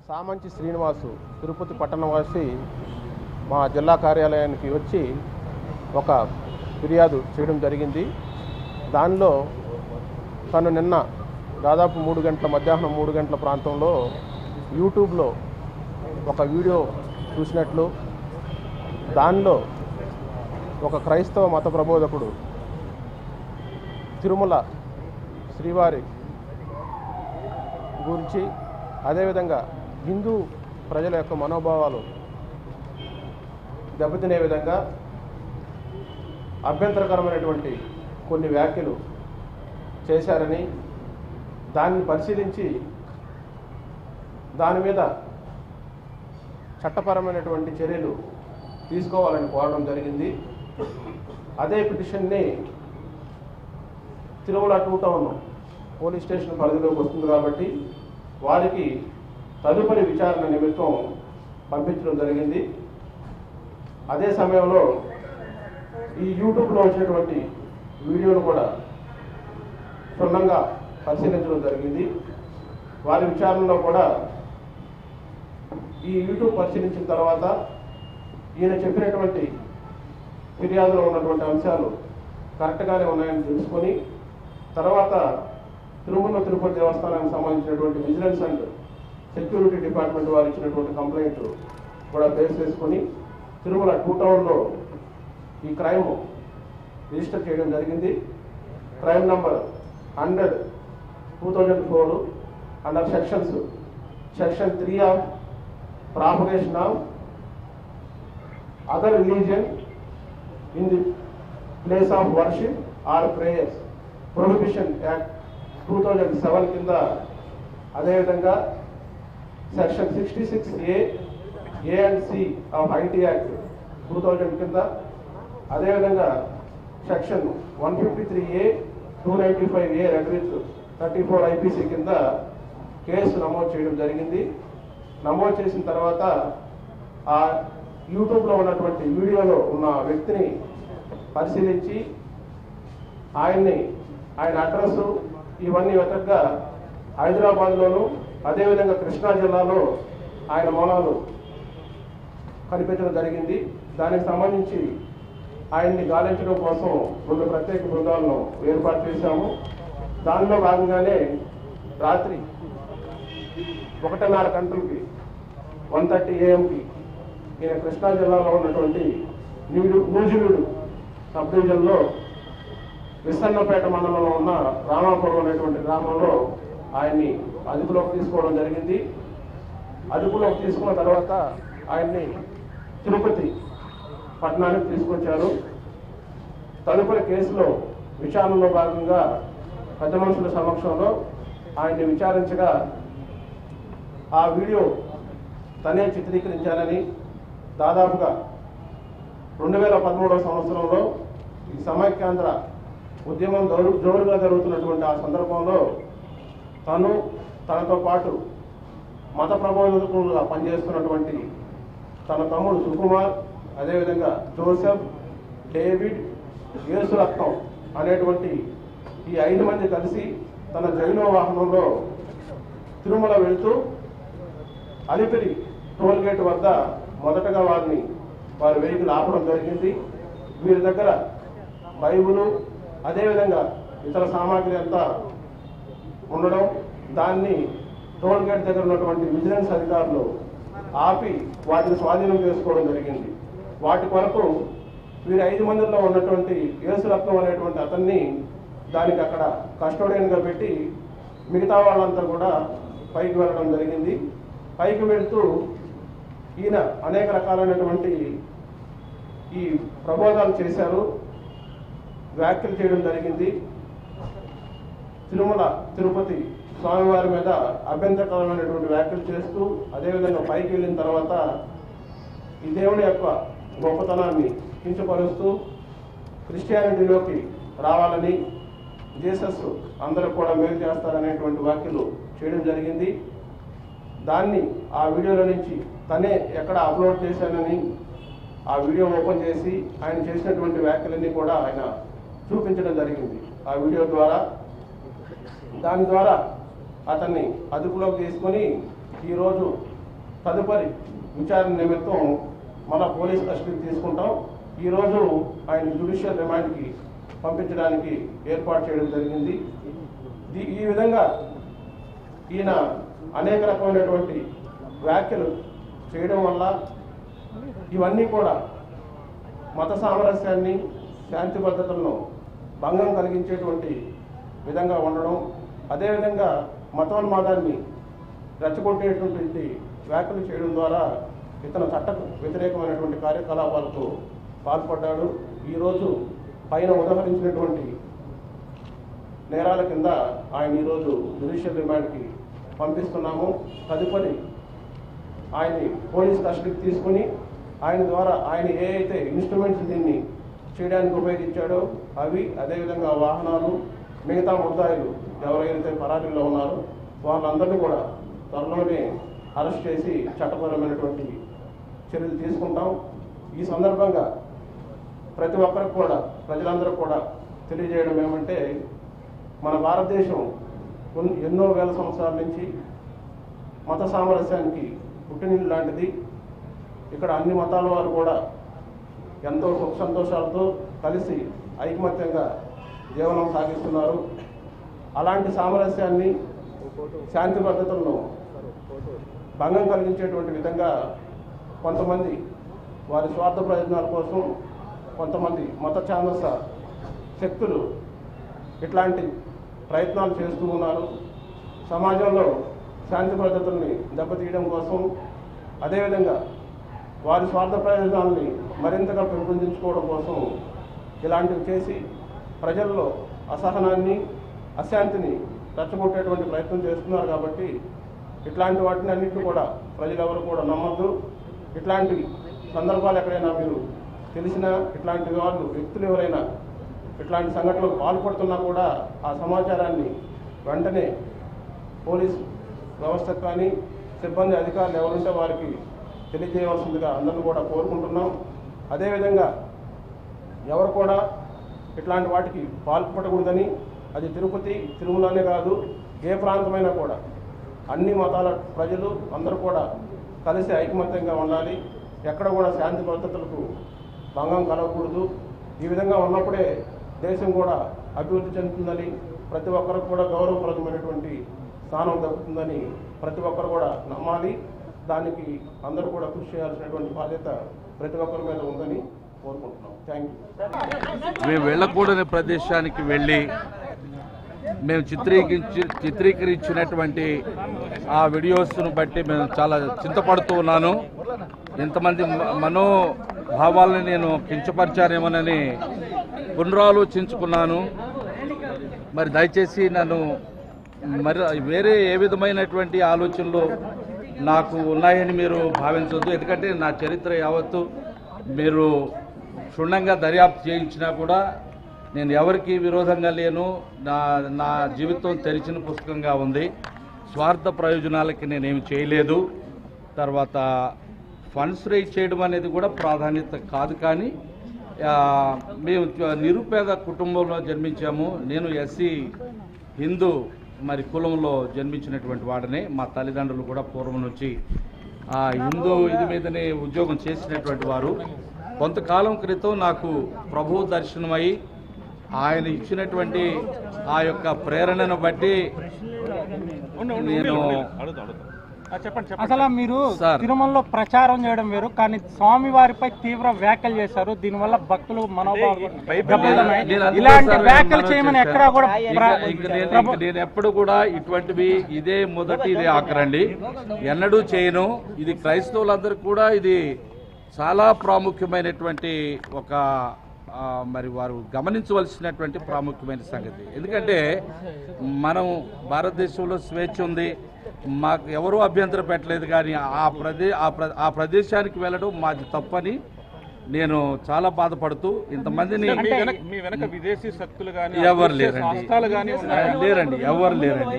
సామంచి శ్రీనివాసు తిరుపతి పట్టణవాసి మా జిల్లా కార్యాలయానికి వచ్చి ఒక ఫిర్యాదు చేయడం జరిగింది. దానిలో తను నిన్న దాదాపు మధ్యాహ్నం 3 గంటల ప్రాంతంలో యూట్యూబ్లో ఒక వీడియో చూసినట్లు, దానిలో ఒక క్రైస్తవ మత ప్రబోధకుడు తిరుమల శ్రీవారి గురించి, అదేవిధంగా హిందూ ప్రజల యొక్క మనోభావాలు దెబ్బతినే విధంగా అభ్యంతరకరమైనటువంటి కొన్ని వ్యాఖ్యలు చేశారని, దాన్ని పరిశీలించి దాని మీద చట్టపరమైనటువంటి చర్యలు తీసుకోవాలని కోరడం జరిగింది. అదే పిటిషన్ని తిరుమల 2 టౌన్ పోలీస్ స్టేషన్ పరిధిలోకి వస్తుంది కాబట్టి వారికి తదుపరి విచారణ నిమిత్తం పంపించడం జరిగింది. అదే సమయంలో ఈ యూట్యూబ్లో వచ్చినటువంటి వీడియోను కూడా క్షుణ్ణంగా పరిశీలించడం జరిగింది. వారి విచారణలో కూడా ఈ యూట్యూబ్ పరిశీలించిన తర్వాత ఈయన చెప్పినటువంటి ఫిర్యాదులో ఉన్నటువంటి అంశాలు కరెక్ట్గానే ఉన్నాయని తెలుసుకొని, తర్వాత తిరుమల తిరుపతి దేవస్థానానికి సంబంధించినటువంటి విజిలెన్స్ అండ్ సెక్యూరిటీ డిపార్ట్మెంట్ వారు ఇచ్చినటువంటి కంప్లైంట్ కూడా బేస్ చేసుకొని తిరుమల 2 టౌన్లో ఈ క్రైమ్ రిజిస్టర్ చేయడం జరిగింది. Crime number 100/2004 under section 3 of propagation of other religion in the place of worship or prayers prohibition act 2007 కింద, అదేవిధంగా section 66A and C of IT act 2000 కింద, అదేవిధంగా section 153A 295A read with 34 IPC కింద case నమోదు చేయడం జరిగింది. నమోదు చేసిన తర్వాత ఆ యూట్యూబ్లో ఉన్నటువంటి వీడియోలో ఉన్న వ్యక్తిని పరిశీలించి ఆయన అడ్రస్సు ఇవన్నీ వెతకగా హైదరాబాద్లోను, అదేవిధంగా కృష్ణా జిల్లాలో ఆయన మూలాలు కనిపించడం జరిగింది. దానికి సంబంధించి ఆయన్ని గాలించడం కోసం 2 ప్రత్యేక బృందాలను ఏర్పాటు చేశాము. దానిలో భాగంగానే రాత్రి 1:30 గంటలకి 1:30 AM ఈయన కృష్ణా జిల్లాలో ఉన్నటువంటి నూజివీడు సబ్ డివిజన్లో విసన్నపేట మండలంలో ఉన్న రామాపురం అనేటువంటి గ్రామంలో ఆయన్ని అదుపులోకి తీసుకోవడం జరిగింది. అదుపులోకి తీసుకున్న తర్వాత ఆయన్ని తిరుపతి పట్టణానికి తీసుకొచ్చారు. తదుపరి కేసులో విచారణలో భాగంగా పెద్ద మనుషుల సమక్షంలో ఆయన్ని విచారించగా ఆ వీడియో తనే చిత్రీకరించాలని, దాదాపుగా 2013వ సంవత్సరంలో ఈ సమైక్యాంధ్ర ఉద్యమం జోరుగా జరుగుతున్నటువంటి ఆ సందర్భంలో తనతో పాటు మత ప్రబోధకులుగా పనిచేస్తున్నటువంటి తన తమ్ముడు సుకుమార్, అదేవిధంగా జోసెఫ్, డేవిడ్, యేసురత్నం అనేటువంటి ఈ 5 మంది కలిసి తన జైలో వాహనంలో తిరుమల వెళ్తూ అలిపిరి టోల్గేట్ వద్ద మొదటగా వారి వెహికల్ ఆపడం జరిగింది. వీరి దగ్గర బైబులు, అదేవిధంగా ఇతర సామాగ్రి అంతా ఉండడం, దాన్ని టోల్గేట్ దగ్గర ఉన్నటువంటి విజిలెన్స్ అధికారులు ఆపి వాటిని స్వాధీనం చేసుకోవడం జరిగింది. వాటి కొరకు వీరి 5 మందిలో ఉన్నటువంటి యేసురత్నం అనేటువంటి అతన్ని దానికి అక్కడ కస్టోడియన్గా పెట్టి మిగతా వాళ్ళంతా కూడా పైకి వెళ్ళడం జరిగింది. పైకి వెళుతూ ఈయన అనేక రకాలైనటువంటి ఈ ప్రబోధాలు చేశారు, వ్యాఖ్యలు చేయడం జరిగింది. తిరుమల తిరుపతి స్వామివారి మీద అభ్యంతరకరమైనటువంటి వ్యాఖ్యలు చేస్తూ, అదేవిధంగా పైకి వెళ్ళిన తర్వాత ఈ దేవుని యొక్క గొప్పతనాన్ని కించపరుస్తూ క్రిస్టియానిటీలోకి రావాలని, జీసస్ అందరూ కూడా మేలు చేస్తారనేటువంటి వ్యాఖ్యలు చేయడం జరిగింది. దాన్ని ఆ వీడియోలో నుంచి తనే ఎక్కడ అప్లోడ్ చేశానని ఆ వీడియో ఓపెన్ చేసి ఆయన చేసినటువంటి వ్యాఖ్యలన్నీ కూడా ఆయన చూపించడం జరిగింది ఆ వీడియో ద్వారా. దాని ద్వారా అతన్ని అదుపులోకి తీసుకొని ఈరోజు తదుపరి విచారణ నిమిత్తం మళ్ళా పోలీస్ కస్టడీకి తీసుకుంటాం. ఈరోజు ఆయన జ్యుడిషియల్ రిమాండ్కి పంపించడానికి ఏర్పాటు చేయడం జరిగింది. ఈ విధంగా ఈయన అనేక రకమైనటువంటి వ్యాఖ్యలు చేయడం వల్ల ఇవన్నీ కూడా మత సామరస్యాన్ని, శాంతి భద్రతలను భంగం కలిగించేటువంటి విధంగా ఉండడం, అదేవిధంగా మతోన్మాదాన్ని రెచ్చగొట్టేటువంటి వ్యాఖ్యలు చేయడం ద్వారా ఇతను చట్ట వ్యతిరేకమైనటువంటి కార్యకలాపాలకు పాల్పడ్డాడు. ఈరోజు పైన ఉదహరించినటువంటి నేరాల కింద ఆయన ఈరోజు జ్యుడిషియల్ రిమాండ్కి పంపిస్తున్నాము. తదుపరి ఆయన్ని పోలీస్ కస్టడీకి తీసుకుని ఆయన ద్వారా ఆయన ఏ అయితే ఇన్స్ట్రుమెంట్స్ దీన్ని చేయడానికి ఉపయోగించాడో అవి, అదేవిధంగా వాహనాలు, మిగతా ముద్దాయిలు ఎవరైతే పరారీలో ఉన్నారో వాళ్ళందరినీ కూడా త్వరలోనే అరెస్ట్ చేసి చట్టపరమైనటువంటి చర్యలు తీసుకుంటాం. ఈ సందర్భంగా ప్రతి ఒక్కరికి కూడా, ప్రజలందరూ కూడా తెలియజేయడం ఏమంటే, మన భారతదేశం ఎన్నో వేల సంవత్సరాల నుంచి మత సామరస్యానికి పుట్టినిల్లు లాంటిది. ఇక్కడ అన్ని మతాల వారు కూడా ఎంతో సుఖ సంతోషాలతో కలిసి ఐకమత్యంగా జీవనం సాగిస్తున్నారు. అలాంటి సామరస్యాన్ని, శాంతి భద్రతలను భంగం కలిగించేటువంటి విధంగా కొంతమంది వారి స్వార్థ ప్రయోజనాల కోసం కొంతమంది మత ఛాందస శక్తులు ఇట్లాంటి ప్రయత్నాలు చేస్తూ ఉన్నారు. సమాజంలో శాంతి భద్రతల్ని దెబ్బతీయడం కోసం, అదేవిధంగా వారి స్వార్థ ప్రయోజనాలని మరింతగా పెంపొందించుకోవడం కోసం ఇలాంటివి చేసి ప్రజల్లో అసహనాన్ని, అశాంతిని రెచ్చగొట్టేటువంటి ప్రయత్నం చేస్తున్నారు. కాబట్టి ఇట్లాంటి వాటిని అన్నింటినీ కూడా ప్రజలెవరు కూడా నమ్మద్దు. ఇట్లాంటి సందర్భాలు ఎక్కడైనా మీరు తెలిసినా, ఇట్లాంటి వాళ్ళు వ్యక్తులు ఎవరైనా ఇట్లాంటి సంఘటనలకు పాల్పడుతున్నా కూడా ఆ సమాచారాన్ని వెంటనే పోలీస్ వ్యవస్థకు కానీ, సిబ్బంది అధికారులు ఎవరుంటే వారికి తెలియజేయవలసిందిగా అందరిని కూడా కోరుకుంటున్నాం. అదేవిధంగా ఎవరు కూడా ఇట్లాంటి వాటికి పాల్పడకూడదని, అది తిరుపతి, తిరుమలనే కాదు, ఏ ప్రాంతమైనా కూడా అన్ని మతాల ప్రజలు అందరూ కూడా కలిసి ఐకమత్యంగా ఉండాలి. ఎక్కడ కూడా శాంతి భద్రతలకు భంగం కలగకూడదు. ఈ విధంగా ఉన్నప్పుడే దేశం కూడా అభివృద్ధి చెందుతుందని, ప్రతి ఒక్కరికి కూడా గౌరవప్రదమైనటువంటి స్థానం దక్కుతుందని ప్రతి ఒక్కరు కూడా నమ్మాలి. దానికి అందరూ కూడా కృషి చేయాల్సినటువంటి బాధ్యత ప్రతి ఒక్కరి మీద ఉందని కోరుకుంటున్నాం. Thank you. మేము వెళ్ళకూడని ప్రదేశానికి వెళ్ళి మేము చిత్రీకరించినటువంటి ఆ వీడియోస్ను బట్టి మేము చాలా చింతపడుతూ ఉన్నాను. ఇంతమంది మనోభావాలని నేను కించపరిచానేమోనని పునరాలోచించుకున్నాను. మరి దయచేసి నన్ను మరి వేరే ఏ విధమైనటువంటి ఆలోచనలు నాకు ఉన్నాయని మీరు భావించవద్దు. ఎందుకంటే నా చరిత్ర యావత్తు మీరు క్షుణ్ణంగా దర్యాప్తు చేయించినా కూడా నేను ఎవరికి విరోధంగా లేను. నా జీవితం తెరిచిన పుస్తకంగా ఉంది. స్వార్థ ప్రయోజనాలకి నేనేమి చేయలేదు. తర్వాత ఫండ్స్ రైజ్ చేయడం అనేది కూడా ప్రాధాన్యత కాదు. కానీ మేము నిరుపేద కుటుంబంలో జన్మించాము. నేను ఎస్సీ హిందూ మరి కులంలో జన్మించినటువంటి వాడిని. మా తల్లిదండ్రులు కూడా పూర్వం నుంచి హిందూ ఇది మీదనే ఉద్యోగం చేసినటువంటి వారు. కొంతకాలం క్రితం నాకు ప్రభు దర్శనమై ఆయన ఇచ్చినటువంటి ఆ యొక్క ప్రేరణను బట్టి నేను అసలు మీరు తిరుమలలో ప్రచారం చేయడం వేరు, కానీ స్వామి వారిపై తీవ్ర వ్యాఖ్యలు చేశారు. దీనివల్ల భక్తులు ఇలాంటి వ్యాఖ్యలు చేయమని ఎక్కడా కూడా నేను ఎప్పుడు కూడా ఇటువంటివి ఇదే మొదటి ఇదే ఆఖరండి, ఎన్నడూ చేయను. ఇది క్రైస్తవులందరూ కూడా ఇది చాలా ప్రాముఖ్యమైనటువంటి ఒక మరి వారు గమనించవలసినటువంటి ప్రాముఖ్యమైన సంగతి. ఎందుకంటే మనం భారతదేశంలో స్వేచ్ఛ ఉంది, మాకు ఎవరూ అభ్యంతరం పెట్టలేదు. కానీ ఆ ప్రదేశానికి వెళ్ళడం మాది తప్పని నేను చాలా బాధపడుతూ ఇంతమందిని విదేశీ శక్తులు ఎవరు లేరండి, ఎవరు లేరండి.